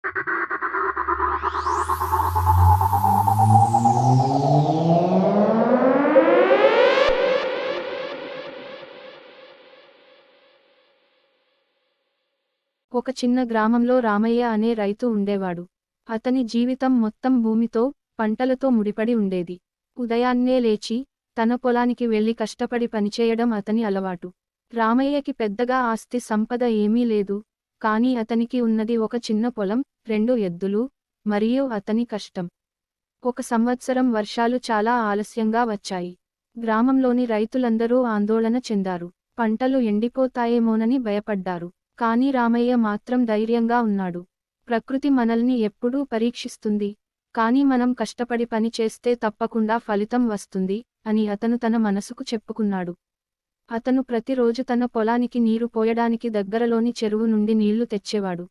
ఒక చిన్న గ్రామంలో రామయ్య అనే రైతు ఉండేవాడు. అతని జీవితం మొత్తం భూమితో, పంటలతో ముడిపడి ఉండేది. ఉదయాన్నే లేచి, తన పొలానికి వెళ్లి కష్టపడి పనిచేయడం అతని అలవాటు. రామయ్యకి పెద్దగా ఆస్తి సంపద ఏమీ లేదు, కానీ అతనికి ఉన్నది ఒక చిన్న పొలం, 2 ఎద్దులు, మరియు అతని కష్టం. ఒక సంవత్సరం వర్షాలు చాలా ఆలస్యంగా వచ్చాయి. గ్రామంలోని రైతులందరూ ఆందోళన చెందారు. పంటలు ఎండిపోతాయేమోనని భయపడ్డారు. కానీ రామయ్య మాత్రం ధైర్యంగా ఉన్నాడు. ప్రకృతి మనల్ని ఎప్పుడూ పరీక్షిస్తుంది, కానీ మనం కష్టపడి పని చేస్తే తప్పకుండా ఫలితం వస్తుంది అని అతను తన మనసుకు చెప్పుకున్నాడు. అతను ప్రతిరోజు తన పొలానికి నీరు పోయడానికి దగ్గరలోని చెరువు నుండి నీళ్లు తెచ్చేవాడు.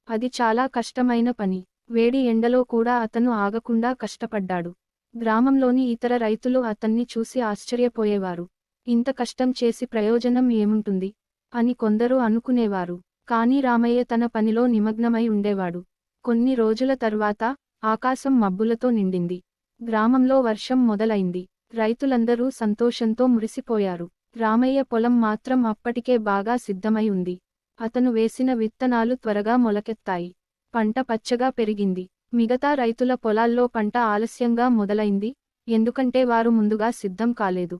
అది చాలా కష్టమైన పని. వేడి ఎండలో కూడా అతను ఆగకుండా కష్టపడ్డాడు. గ్రామంలోని ఇతర రైతులు అతన్ని చూసి ఆశ్చర్యపోయేవారు. ఇంత కష్టం చేసి ప్రయోజనం ఏముంటుంది అని కొందరు అనుకునేవారు. కానీ రామయ్య తన పనిలో నిమగ్నమై ఉండేవాడు. కొన్ని రోజుల తర్వాత ఆకాశం మబ్బులతో నిండింది. గ్రామంలో వర్షం మొదలైంది. రైతులందరూ సంతోషంతో మురిసిపోయారు. రామయ్య పొలం మాత్రం అప్పటికే బాగా సిద్ధమై ఉంది. అతను వేసిన విత్తనాలు త్వరగా మొలకెత్తాయి. పంట పచ్చగా పెరిగింది. మిగతా రైతుల పొలాల్లో పంట ఆలస్యంగా మొదలైంది, ఎందుకంటే వారు ముందుగా సిద్ధం కాలేదు.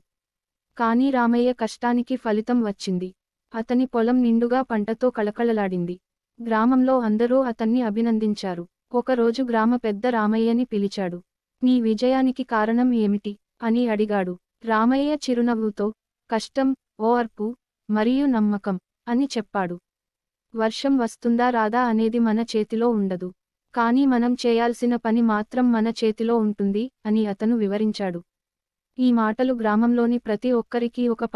కానీ రామయ్య కష్టానికి ఫలితం వచ్చింది. అతని పొలం నిండుగా పంటతో కళకళలాడింది. గ్రామంలో అందరూ అతన్ని అభినందించారు. ఒకరోజు గ్రామ పెద్ద రామయ్యని పిలిచాడు. నీ విజయానికి కారణం ఏమిటి అని అడిగాడు. రామయ్య చిరునవ్వుతో, కష్టం, ఓర్పు, మరియు నమ్మకం అని చెప్పాడు. వర్షం వస్తుందా రాదా అనేది మన చేతిలో ఉండదు, కానీ మనం చేయాల్సిన పని మాత్రం మన చేతిలో ఉంటుంది అని అతను వివరించాడు. ఈ మాటలు గ్రామంలోని ప్రతి ఒక్కరికీ ఒక పాఠం